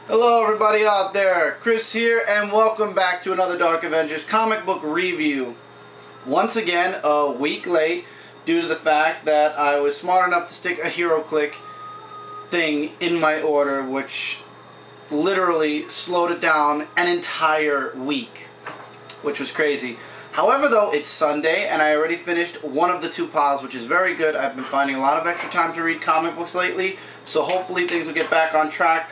Hello everybody out there, Chris here, and welcome back to another Dark Avengers comic book review. Once again, a week late due to the fact that I was smart enough to stick a HeroClick thing in my order, which literally slowed it down an entire week, which was crazy. However though, it's Sunday and I already finished one of the two piles, which is very good. I've been finding a lot of extra time to read comic books lately, so hopefully things will get back on track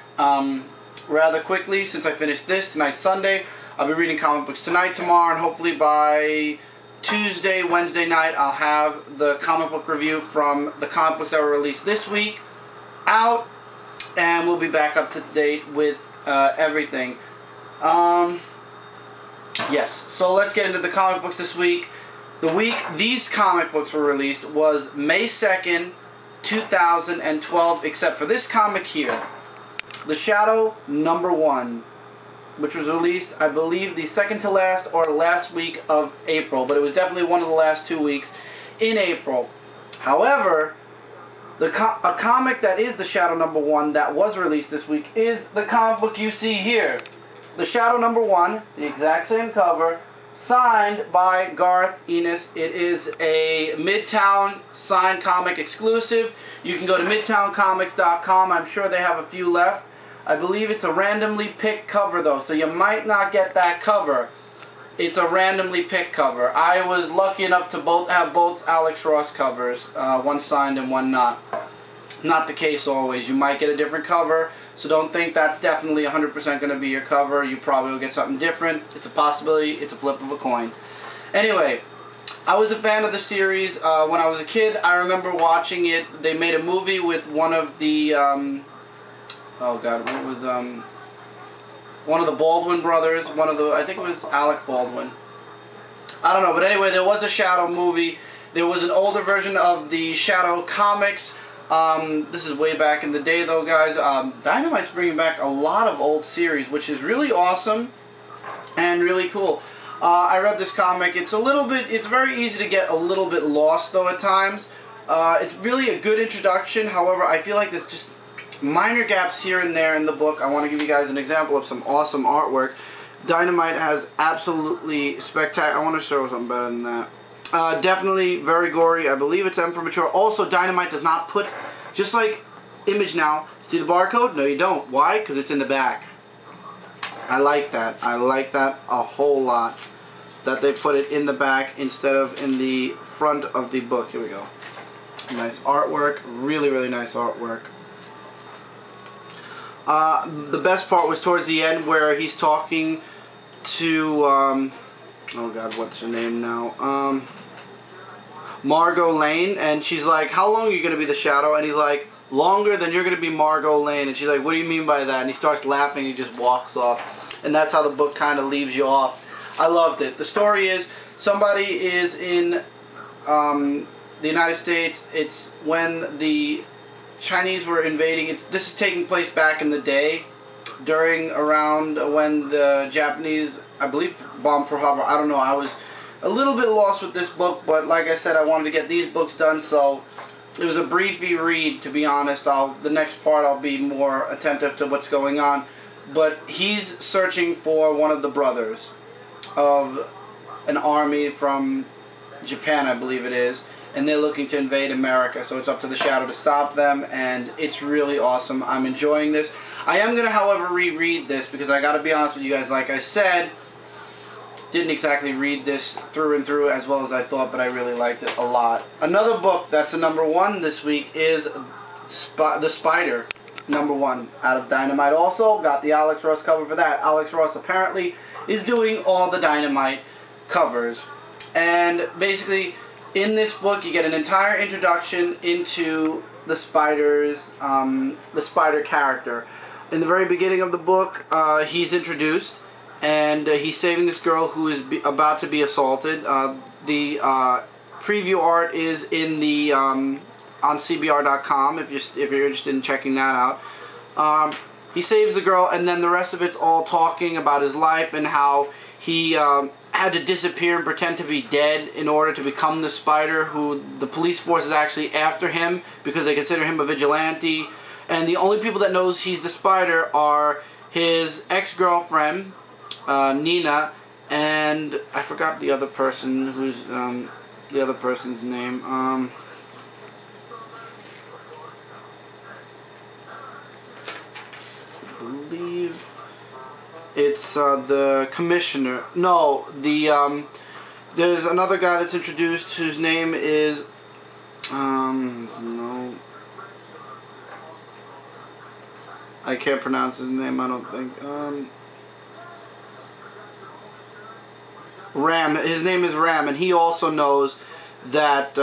rather quickly. Since I finished this, tonight's Sunday, I'll be reading comic books tonight, tomorrow, and hopefully by Tuesday, Wednesday night, I'll have the comic book review from the comic books that were released this week out, and we'll be back up to date with everything. Yes, so let's get into the comic books this week. The week these comic books were released was May 2nd, 2012, except for this comic here, The Shadow #1, which was released, I believe, the second to last or last week of April, but it was definitely one of the last 2 weeks in April. However, a comic that is The Shadow #1 that was released this week is the comic book you see here. The Shadow #1, the exact same cover, signed by Garth Ennis. It is a Midtown signed comic exclusive. You can go to midtowncomics.com. I'm sure they have a few left. I believe it's a randomly picked cover though, so you might not get that cover. It's a randomly picked cover. I was lucky enough to have both Alex Ross covers, one signed and one not. Not the case always. You might get a different cover, so don't think that's definitely 100% going to be your cover. You probably will get something different. It's a possibility. It's a flip of a coin. Anyway, I was a fan of the series when I was a kid. I remember watching it. They made a movie with one of the oh god, what was one of the Baldwin brothers, I think it was Alec Baldwin. I don't know, but anyway, there was a Shadow movie. There was an older version of the Shadow comics. This is way back in the day though, guys. Dynamite's bringing back a lot of old series, which is really awesome and really cool. I read this comic. It's very easy to get a little bit lost though at times. It's really a good introduction. However, I feel like there's just minor gaps here and there in the book. I want to give you guys an example of some awesome artwork. Dynamite has absolutely spectacular. I want to show something better than that. Definitely very gory. I believe it's M for mature. Also, Dynamite does not put, just like Image now, see the barcode? No, you don't. Why? Because it's in the back. I like that. I like that a whole lot, that they put it in the back instead of in the front of the book. Here we go. Nice artwork. Really, really nice artwork. The best part was towards the end where he's talking to, oh god, what's her name now? Margot Lane, and she's like, how long are you going to be the Shadow? And he's like, longer than you're going to be Margot Lane. And she's like, what do you mean by that? And he starts laughing, he just walks off. And that's how the book kind of leaves you off. I loved it. The story is, somebody is in the United States. It's when the Chinese were invading. This is taking place back in the day, around when the Japanese, I believe, bombed Pearl Harbor. I don't know. I was a little bit lost with this book, but like I said, I wanted to get these books done, so it was a briefy read, to be honest. The next part I'll be more attentive to what's going on. But he's searching for one of the brothers of an army from Japan, I believe it is, and they're looking to invade America, so it's up to the Shadow to stop them, and it's really awesome. I'm enjoying this. I am going to, however, reread this, because I got to be honest with you guys, like I said, didn't exactly read this through and through as well as I thought, but I really liked it a lot. Another book that's the #1 this week is The Spider #1 out of Dynamite. Also got the Alex Ross cover for that. Alex Ross apparently is doing all the Dynamite covers, and basically in this book you get an entire introduction into the Spider character. In the very beginning of the book, he's introduced, and he's saving this girl who is about to be assaulted. The preview art is in the on CBR.com if you're interested in checking that out. He saves the girl, and then the rest of it's all talking about his life and how he had to disappear and pretend to be dead in order to become the Spider, who the police force is actually after him because they consider him a vigilante. And the only people that knows he's the Spider are his ex-girlfriend, Nina, and I forgot the other person who's the other person's name. I believe it's the commissioner. No, there's another guy that's introduced whose name is no, I can't pronounce his name. I don't think. Ram. His name is Ram, and he also knows that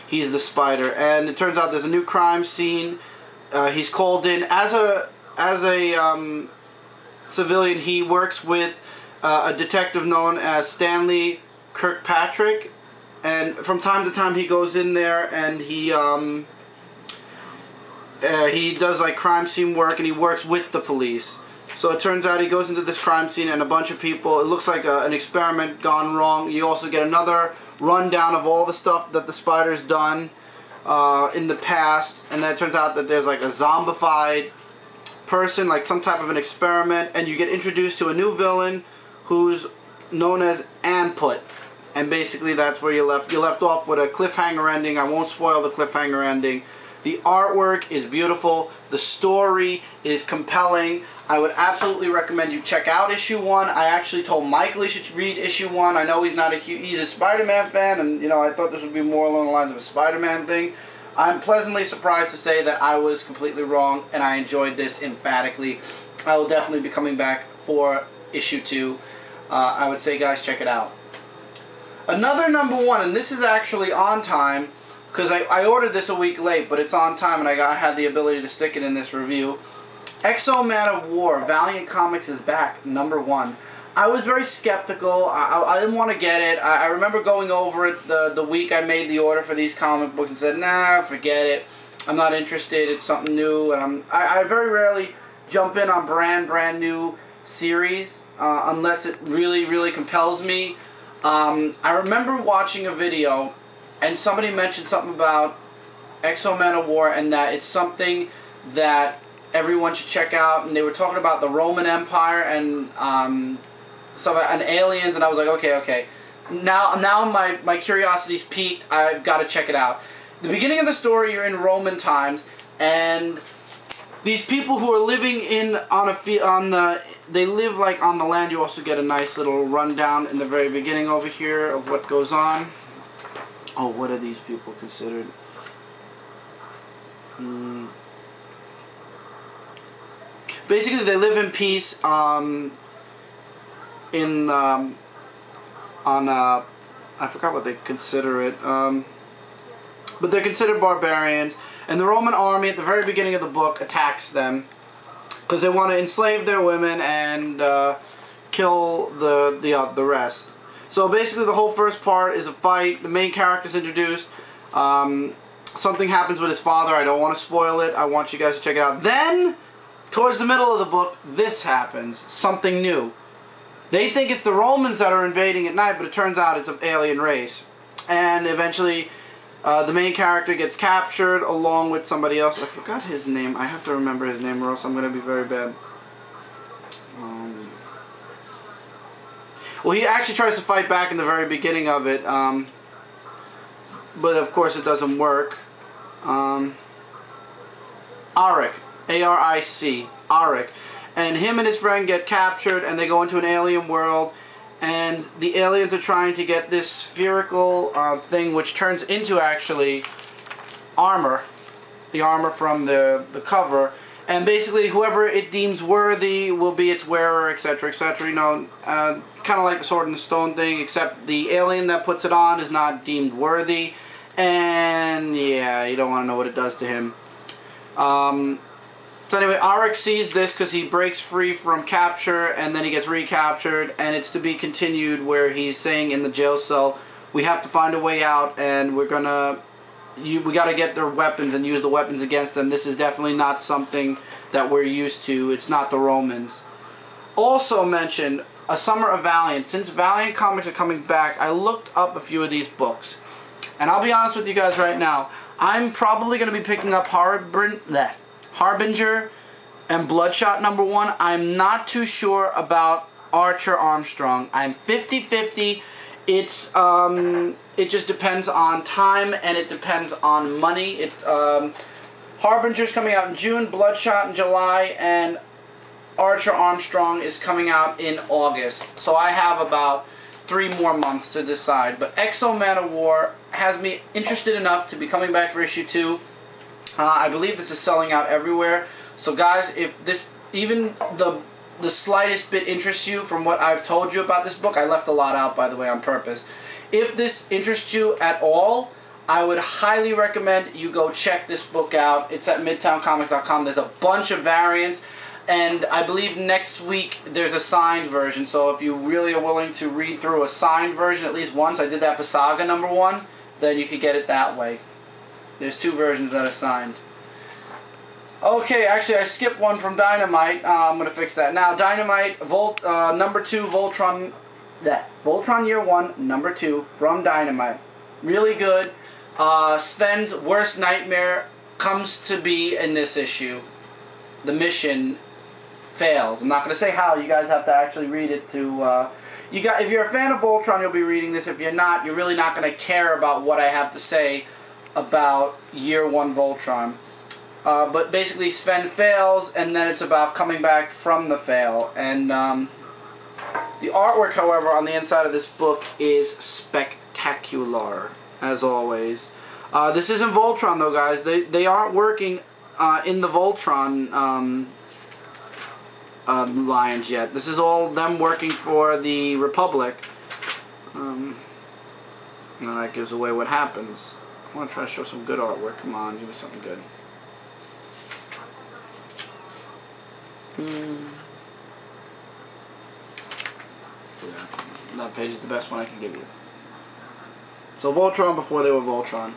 he's the Spider. And it turns out there's a new crime scene. He's called in as a civilian. He works with a detective known as Stanley Kirkpatrick, and from time to time he goes in there and he does like crime scene work, and he works with the police. So it turns out he goes into this crime scene and a bunch of people, it looks like an experiment gone wrong. You also get another rundown of all the stuff that the Spider's done in the past, and then it turns out that there's like a zombified person, like some type of an experiment, and you get introduced to a new villain who's known as Amput. And basically that's where you left off with a cliffhanger ending. I won't spoil the cliffhanger ending. The artwork is beautiful. The story is compelling. I would absolutely recommend you check out issue 1. I actually told Michael he should read issue 1. I know he's a Spider-Man fan, and you know, I thought this would be more along the lines of a Spider-Man thing. I'm pleasantly surprised to say that I was completely wrong, and I enjoyed this emphatically. I will definitely be coming back for issue 2. I would say, guys, check it out. Another number 1, and this is actually on time, because I ordered this a week late, but it's on time, and I had the ability to stick it in this review. Manowar, Valiant Comics is back, number 1. I was very skeptical. I didn't want to get it. I remember going over it the week I made the order for these comic books and said, nah, forget it. I'm not interested. It's something new, and I very rarely jump in on brand new series unless it really compels me. I remember watching a video, and somebody mentioned something about Manowar and that it's something that everyone should check out, and they were talking about the Roman Empire and and aliens, and I was like, okay. Now my curiosity's peaked. I've got to check it out. The beginning of the story, you're in Roman times, and these people who are living they live like on the land. You also get a nice little rundown in the very beginning over here of what goes on. Oh, what are these people considered? Basically, they live in peace I forgot what they consider it, but they're considered barbarians, and the Roman army at the very beginning of the book attacks them because they want to enslave their women and kill the rest. So basically the whole first part is a fight. The main character's introduced. Something happens with his father. I don't want to spoil it. I want you guys to check it out. Then, towards the middle of the book, this happens. Something new. They think it's the Romans that are invading at night, but it turns out it's an alien race. And eventually, the main character gets captured along with somebody else. I forgot his name. I have to remember his name or else I'm going to be very bad. Well, he actually tries to fight back in the very beginning of it, but of course it doesn't work. Arik, A-R-I-C, Arik. And him and his friend get captured, and they go into an alien world, and the aliens are trying to get this spherical thing, which turns into actually armor, the armor from the cover, and basically whoever it deems worthy will be its wearer, etc., etc. You know, kind of like the Sword and the Stone thing, except the alien that puts it on is not deemed worthy, and yeah, you don't want to know what it does to him. So anyway, Arik sees this because he breaks free from capture, and then he gets recaptured, and it's to be continued where he's saying in the jail cell, we have to find a way out, and we got to get their weapons and use the weapons against them. This is definitely not something that we're used to. It's not the Romans. Also mentioned, A Summer of Valiant. Since Valiant Comics are coming back, I looked up a few of these books. And I'll be honest with you guys right now, I'm probably going to be picking up Harbinger and Bloodshot #1. I'm not too sure about Archer Armstrong. I'm 50-50. It's it just depends on time and it depends on money. It Harbinger's coming out in June, Bloodshot in July, and Archer Armstrong is coming out in August. So I have about 3 more months to decide. But X-O Manowar has me interested enough to be coming back for issue 2. I believe this is selling out everywhere. So guys, if this even the slightest bit interests you from what I've told you about this book, I left a lot out by the way on purpose. If this interests you at all, I would highly recommend you go check this book out. It's at midtowncomics.com. There's a bunch of variants. And I believe next week there's a signed version, so if you really are willing to read through a signed version at least once, I did that for Saga #1, then you could get it that way. There's 2 versions that are signed. Okay, actually I skipped one from Dynamite. I'm going to fix that. Now, Dynamite, #2, Voltron, Voltron Year 1, #2 from Dynamite. Really good. Sven's worst nightmare comes to be in this issue. The mission fails. I'm not going to say how. You guys have to actually read it to... if you're a fan of Voltron, you'll be reading this. If you're not, you're really not going to care about what I have to say about Year 1 Voltron. But basically, Sven fails, and then it's about coming back from the fail. And the artwork, however, on the inside of this book is spectacular, as always. This isn't Voltron, though, guys. They aren't working in the Voltron lines yet. This is all them working for the Republic. And that gives away what happens. I want to try to show some good artwork. Come on, give me something good. Yeah, that page is the best one I can give you. So Voltron before they were Voltron.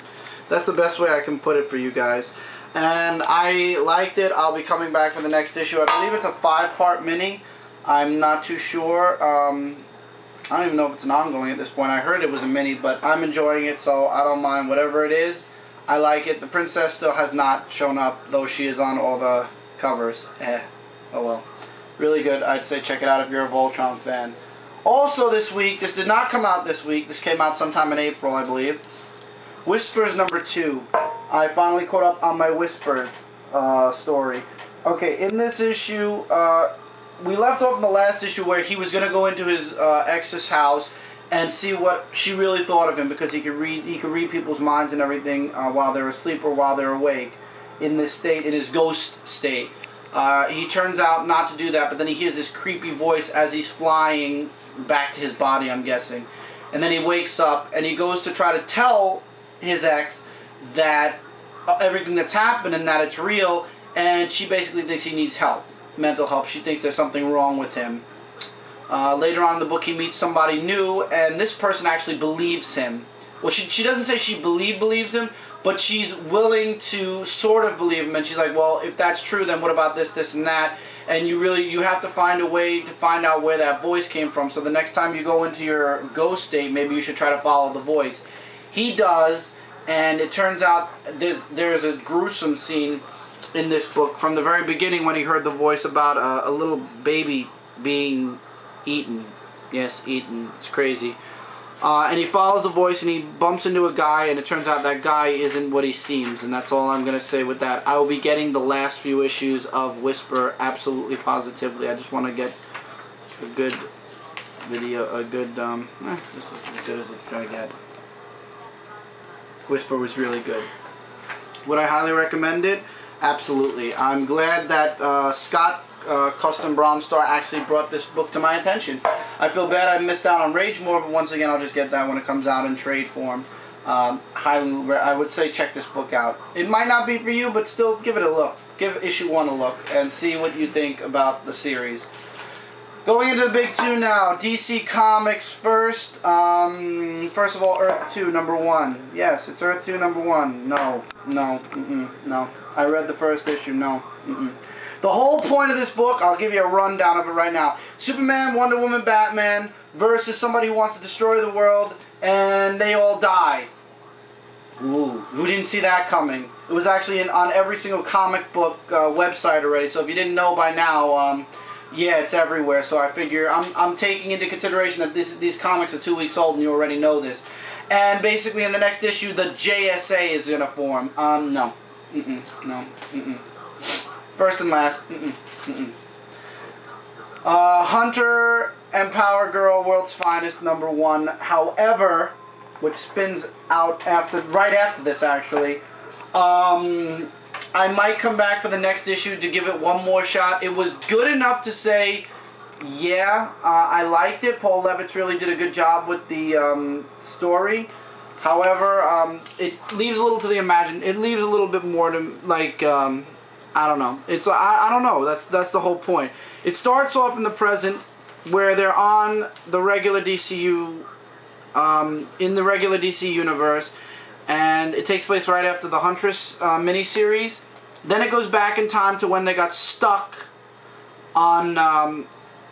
That's the best way I can put it for you guys. And I liked it. I'll be coming back for the next issue. I believe it's a 5-part mini. I'm not too sure. I don't even know if it's an ongoing at this point. I heard it was a mini, but I'm enjoying it, so I don't mind whatever it is. I like it. The princess still has not shown up, though she is on all the covers. Oh well. Really good. I'd say check it out if you're a Voltron fan. Also this week, this did not come out this week. This came out sometime in April, I believe. Whispers #2. I finally caught up on my Whisper story. Okay, in this issue, we left off in the last issue where he was going to go into his ex's house and see what she really thought of him, because he could read people's minds and everything while they're asleep or while they're awake in this state, in his ghost state. He turns out not to do that, but then he hears this creepy voice as he's flying back to his body, I'm guessing. And then he wakes up and he goes to try to tell his ex that everything that's happened and that it's real, and she basically thinks he needs help, mental help. She thinks there's something wrong with him. Later on in the book he meets somebody new, and this person actually believes him. Well, she doesn't say she believes him, but she's willing to sort of believe him, and she's like, well, if that's true, then what about this, this, and that? And you have to find a way to find out where that voice came from, so the next time you go into your ghost state, maybe you should try to follow the voice. He does, and it turns out there's a gruesome scene in this book from the very beginning when he heard the voice about a little baby being eaten. Yes, eaten. It's crazy. And he follows the voice and he bumps into a guy, and it turns out that guy isn't what he seems, and that's all I'm going to say with that. I will be getting the last few issues of Whisper absolutely positively. I just want to get a good video, this is as good as it's going to get. Whisper was really good. Would I highly recommend it? Absolutely. I'm glad that Scott Custom Bromstar actually brought this book to my attention. I feel bad I missed out on Rage More, but once again I'll just get that when it comes out in trade form. I would say check this book out. It might not be for you, but still give it a look. Give issue 1 a look and see what you think about the series. Going into the big 2 now. DC Comics first. First of all, Earth 2 #1. Yes, it's Earth 2 #1. No. No. I read the first issue. No. The whole point of this book, I'll give you a rundown of it right now. Superman, Wonder Woman, Batman versus somebody who wants to destroy the world, and they all die. Ooh, who didn't see that coming? It was actually on every single comic book website already, so if you didn't know by now, yeah, it's everywhere. So I figure I'm taking into consideration that these comics are 2 weeks old and you already know this. And basically in the next issue, the JSA is going to form. No. No. First and last. Hunter and Power Girl, World's Finest, #1. However, which spins out right after this actually. I might come back for the next issue to give it one more shot. It was good enough to say, yeah, I liked it. Paul Levitz really did a good job with the story. However, it leaves a little to the imagine. It leaves a little bit more to like, I don't know. It's I don't know. That's the whole point. It starts off in the present where they're on the regular DCU. In the regular DC universe, and it takes place right after the Huntress miniseries. Then it goes back in time to when they got stuck on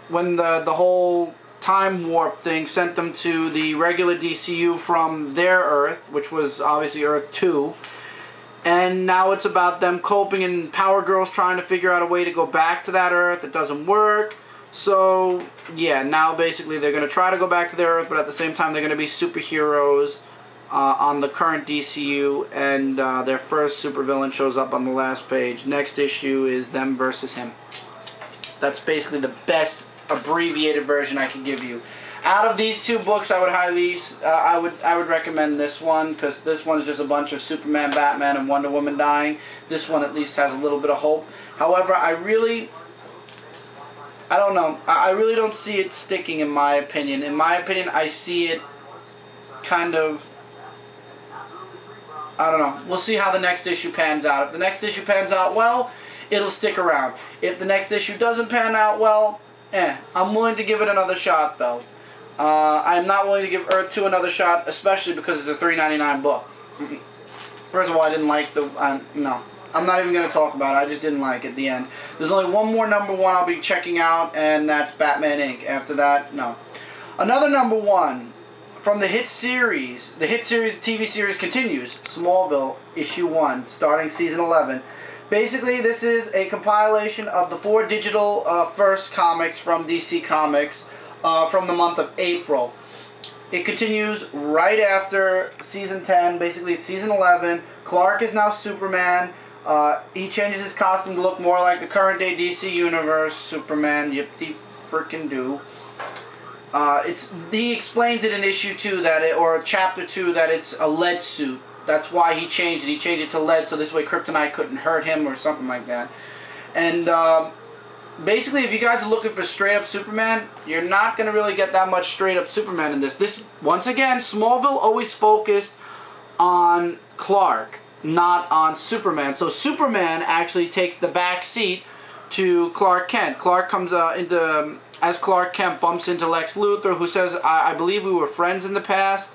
when the whole time warp thing sent them to the regular DCU from their Earth, which was obviously Earth 2. And now it's about them coping, and Power Girl's trying to figure out a way to go back to that Earth. It doesn't work. So, yeah, now basically they're going to try to go back to their Earth, but at the same time they're going to be superheroes on the current DCU, and their first supervillain shows up on the last page. Next issue is them versus him. That's basically the best abbreviated version I can give you. Out of these two books, I would highly, I would recommend this one, because this one is just a bunch of Superman, Batman, and Wonder Woman dying. This one at least has a little bit of hope. However, I don't know. I really don't see it sticking, in my opinion. In my opinion, I see it kind of, I don't know. We'll see how the next issue pans out. If the next issue pans out well, it'll stick around. If the next issue doesn't pan out well, I'm willing to give it another shot, though. I'm not willing to give Earth 2 another shot, especially because it's a $3.99 book. First of all, I didn't like the, no. I'm not even going to talk about it. I just didn't like it at the end. There's only one more #1 I'll be checking out, and that's Batman Inc. After that, no. Another #1 from the hit series. The hit series TV series continues. Smallville, issue 1, starting season 11. Basically, this is a compilation of the 4 digital first comics from DC Comics from the month of April. It continues right after season 10. Basically, it's season 11. Clark is now Superman. He changes his costume to look more like the current day DC Universe Superman. Yip frickin' do. He explains it in issue 2 or chapter 2 that it's a lead suit. That's why he changed it. He changed it to lead so this way Kryptonite couldn't hurt him or something like that. And basically, if you guys are looking for straight up Superman, you're not going to really get that much straight up Superman in this. Once again, Smallville always focused on Clark, not on Superman. So Superman actually takes the back seat to Clark Kent. Clark comes as Clark Kent bumps into Lex Luthor, who says, I believe we were friends in the past.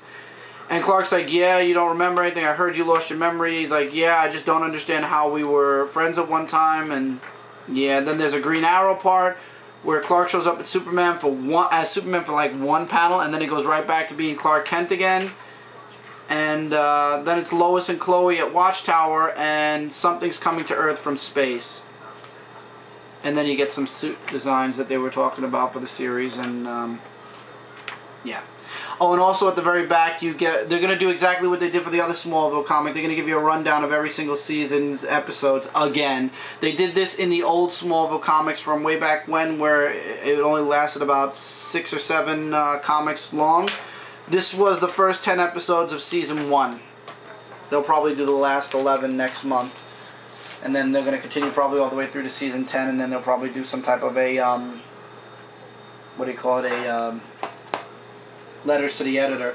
And Clark's like, yeah, you don't remember anything. I heard you lost your memory. He's like, yeah, I just don't understand how we were friends at one time. And yeah, then there's a Green Arrow part where Clark shows up as Superman for like one panel, and then he goes right back to being Clark Kent again. And then it's Lois and Chloe at Watchtower, and something's coming to Earth from space. And then you get some suit designs that they were talking about for the series, and yeah. Oh, and also at the very back, they're going to do exactly what they did for the other Smallville comic. They're going to give you a rundown of every single season's episodes again. They did this in the old Smallville comics from way back when, where it only lasted about 6 or 7 comics long. This was the first 10 episodes of season 1. They'll probably do the last 11 next month. And then they're going to continue probably all the way through to season 10, and then they'll probably do some type of a, what do you call it, a, letters to the editor.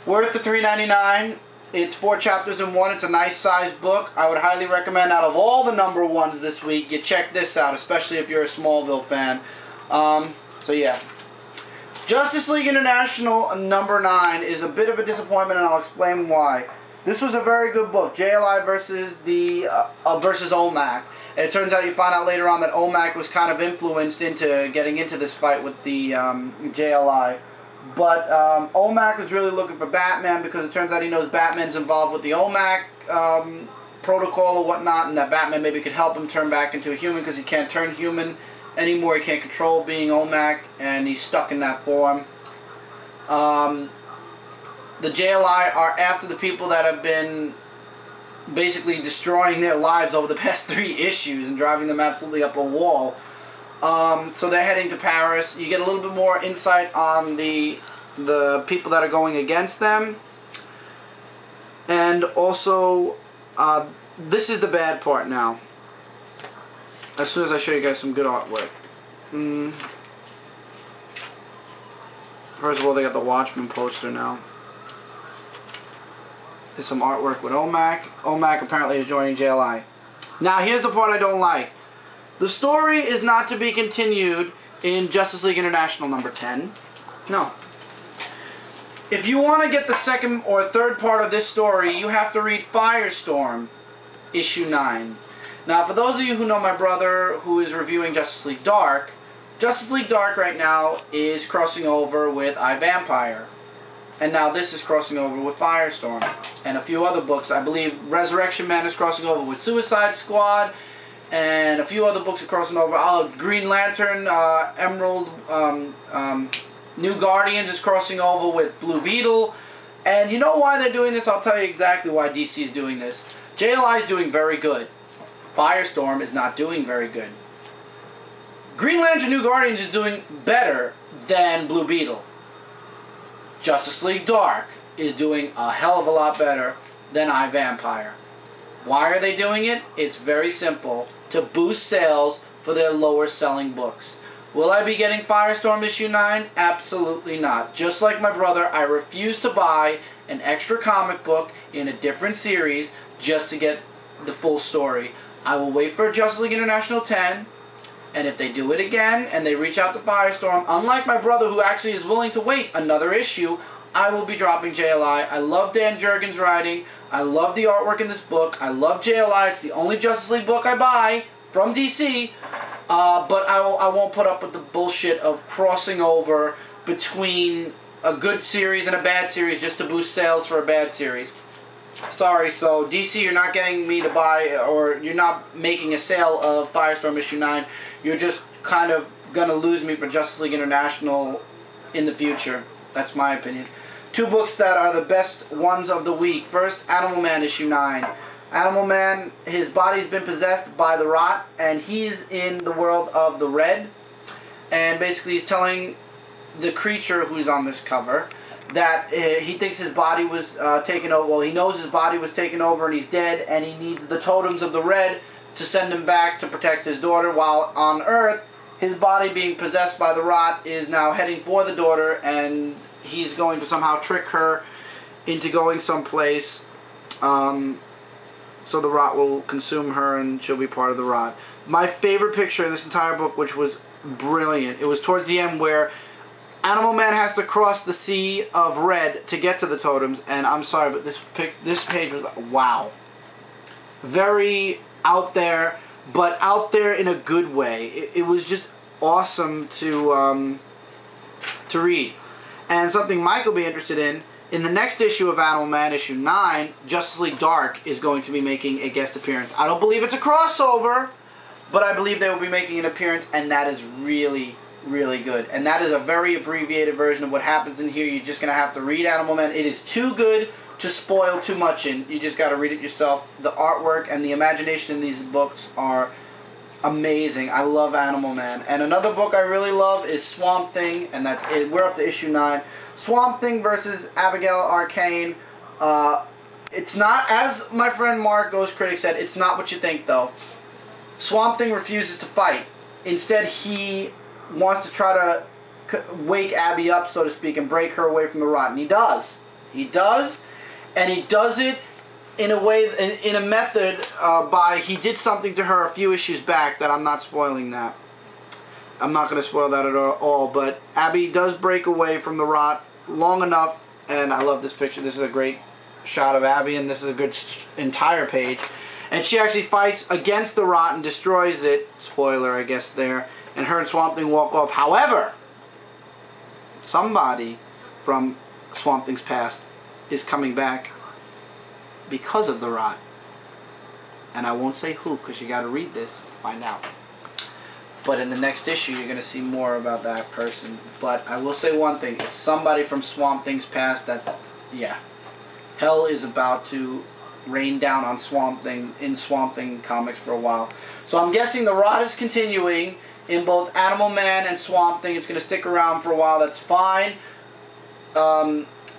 Worth the $3.99. It's 4 chapters in one. It's a nice sized book. I would highly recommend, out of all the #1s this week, you check this out, especially if you're a Smallville fan. So yeah. Justice League International #9 is a bit of a disappointment, and I'll explain why. This was a very good book, JLI versus OMAC. And it turns out, you find out later on that OMAC was kind of influenced into getting into this fight with the JLI. But OMAC was really looking for Batman because it turns out he knows Batman's involved with the OMAC protocol or whatnot, and that Batman maybe could help him turn back into a human because he can't turn human anymore. He can't control being OMAC, and he's stuck in that form. The JLI are after the people that have been basically destroying their lives over the past 3 issues and driving them absolutely up a wall. So they're heading to Paris. You get a little bit more insight on the people that are going against them. And also, this is the bad part now. As soon as I show you guys some good artwork. First of all, they got the Watchmen poster now. There's some artwork with OMAC. OMAC apparently is joining JLI. Now, here's the part I don't like. The story is not to be continued in Justice League International number 10. No. If you want to get the second or third part of this story, you have to read Firestorm, issue 9. Now, for those of you who know my brother who is reviewing Justice League Dark right now is crossing over with iVampire. And now this is crossing over with Firestorm. And a few other books. I believe Resurrection Man is crossing over with Suicide Squad. And a few other books are crossing over. Green Lantern, Emerald, New Guardians is crossing over with Blue Beetle. And you know why they're doing this? I'll tell you exactly why DC is doing this. JLI is doing very good. Firestorm is not doing very good. Green Lantern New Guardians is doing better than Blue Beetle. Justice League Dark is doing a hell of a lot better than iVampire. Why are they doing it? It's very simple. To boost sales for their lower selling books. Will I be getting Firestorm issue 9? Absolutely not. Just like my brother, I refuse to buy an extra comic book in a different series just to get the full story. I will wait for Justice League International 10, and if they do it again and they reach out to Firestorm, unlike my brother who actually is willing to wait another issue, I will be dropping JLI. I love Dan Jurgens' writing. I love the artwork in this book. I love JLI. It's the only Justice League book I buy from DC. But I won't put up with the bullshit of crossing over between a good series and a bad series just to boost sales for a bad series. Sorry, so DC, you're not getting me to buy, or you're not making a sale of Firestorm issue 9. You're just kind of going to lose me for Justice League International in the future. That's my opinion. 2 books that are the best ones of the week. First, Animal Man issue 9. Animal Man, his body's been possessed by the Rot, and he's in the world of the Red. And basically he's telling the creature who's on this cover that he thinks his body was taken over. Well, he knows his body was taken over and he's dead, and he needs the totems of the Red to send him back to protect his daughter, while on Earth, his body being possessed by the Rot is now heading for the daughter, and he's going to somehow trick her into going someplace so the Rot will consume her and she'll be part of the Rot. My favorite picture in this entire book, which was brilliant, it was towards the end where Animal Man has to cross the sea of red to get to the totems, and I'm sorry, but this page was, wow. Very out there, but out there in a good way. It was just awesome to read. And something Mike will be interested in the next issue of Animal Man, issue 9, Justice League Dark is going to be making a guest appearance. I don't believe it's a crossover, but I believe they will be making an appearance, and that is really, really good. And that is a very abbreviated version of what happens in here. You're just going to have to read Animal Man. It is too good to spoil too much in. You just got to read it yourself. The artwork and the imagination in these books are amazing. I love Animal Man. And another book I really love is Swamp Thing, and that's it. We're up to issue 9. Swamp Thing versus Abigail Arcane. It's not, as my friend Mark, Ghost Critic, said, it's not what you think, though. Swamp Thing refuses to fight. Instead, he wants to try to wake Abby up, so to speak, and break her away from the Rot. And he does. He does, and he does it in a way, in a method by, he did something to her a few issues back that I'm not spoiling that. I'm not going to spoil that at all, but Abby does break away from the Rot long enough, and I love this picture. This is a great shot of Abby, and this is a good entire page. And she actually fights against the Rot and destroys it. Spoiler, I guess, there. And her and Swamp Thing walk off. However, somebody from Swamp Thing's past is coming back because of the rot. And I won't say who, because you got to read this to find out. But in the next issue, you're going to see more about that person. But I will say one thing. It's somebody from Swamp Thing's past that, yeah, hell is about to rain down on Swamp Thing in Swamp Thing comics for a while. So I'm guessing the rot is continuing in both Animal Man and Swamp Thing. It's going to stick around for a while. That's fine.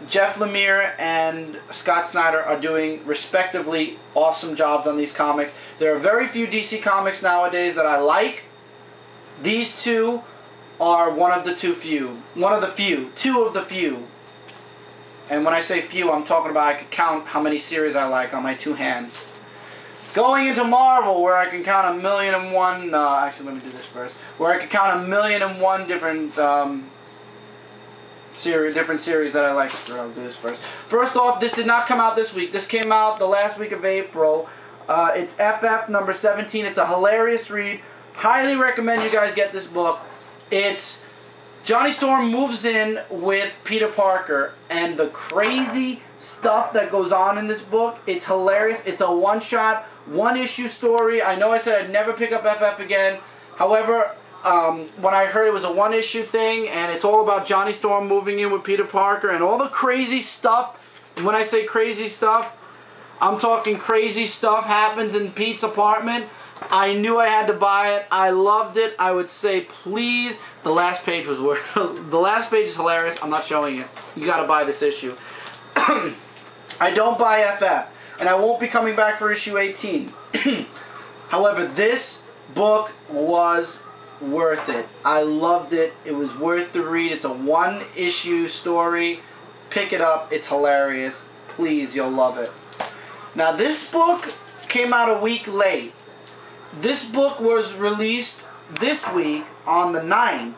Jeff Lemire and Scott Snyder are doing respectively awesome jobs on these comics. There are very few DC comics nowadays that I like. These two are one of the few. Two of the few. And when I say few, I'm talking about I could count how many series I like on my two hands. Going into Marvel, where I can count 1,000,001. Actually, let me do this first. Where I can count 1,000,001 different series that I like. I'll do this first. First off, this did not come out this week. This came out the last week of April. It's FF number 17. It's a hilarious read. Highly recommend you guys get this book. It's Johnny Storm moves in with Peter Parker, and the crazy stuff that goes on in this book, it's hilarious. It's a one-shot, one-issue story. I know I said I'd never pick up FF again. However, when I heard it was a one-issue thing, and it's all about Johnny Storm moving in with Peter Parker, and all the crazy stuff, and when I say crazy stuff, I'm talking crazy stuff happens in Pete's apartment. I knew I had to buy it. I loved it. I would say, please. The last page was worth. The last page is hilarious. I'm not showing it. You got to buy this issue. I don't buy FF, and I won't be coming back for issue 18. However, this book was worth it. I loved it. It was worth the read. It's a one-issue story. Pick it up. It's hilarious. Please, you'll love it. Now, this book came out a week late. This book was released this week on the 9th.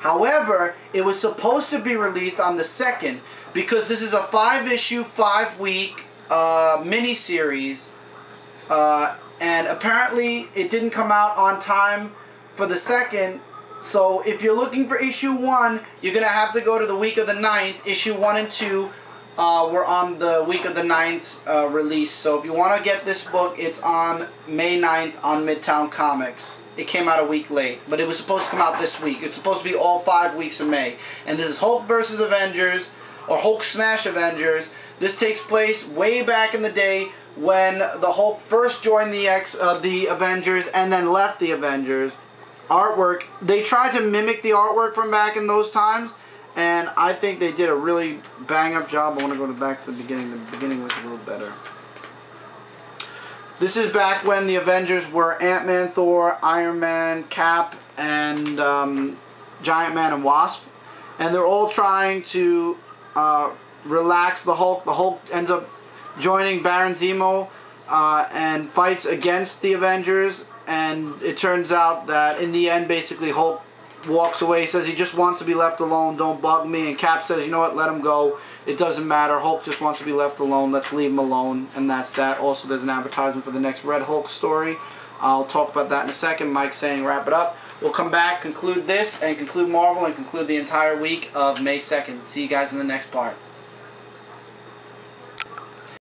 However, it was supposed to be released on the 2nd because this is a 5-issue, 5-week miniseries. And apparently it didn't come out on time for the 2nd. So if you're looking for issue 1, you're going to have to go to the week of the 9th. Issue 1 and 2 were on the week of the 9th's release. So if you want to get this book, it's on May 9th on Midtown Comics. It came out a week late, but it was supposed to come out this week. It's supposed to be all 5 weeks of May. And this is Hulk vs. Avengers, or Hulk Smash Avengers. This takes place way back in the day when the Hulk first joined the Avengers and then left the Avengers. Artwork, they tried to mimic the artwork from back in those times, and I think they did a really bang-up job. I want to go back to the beginning. The beginning was a little better. This is back when the Avengers were Ant-Man, Thor, Iron Man, Cap, and Giant Man and Wasp. And they're all trying to relax the Hulk. The Hulk ends up joining Baron Zemo and fights against the Avengers. And it turns out that in the end, basically, Hulk walks away. He says he just wants to be left alone. Don't bug me. And Cap says, you know what, let him go. It doesn't matter. Hulk just wants to be left alone. Let's leave him alone. And that's that. Also, there's an advertisement for the next Red Hulk story. I'll talk about that in a second. Mike's saying wrap it up. We'll come back, conclude this, and conclude Marvel, and conclude the entire week of May 2nd. See you guys in the next part.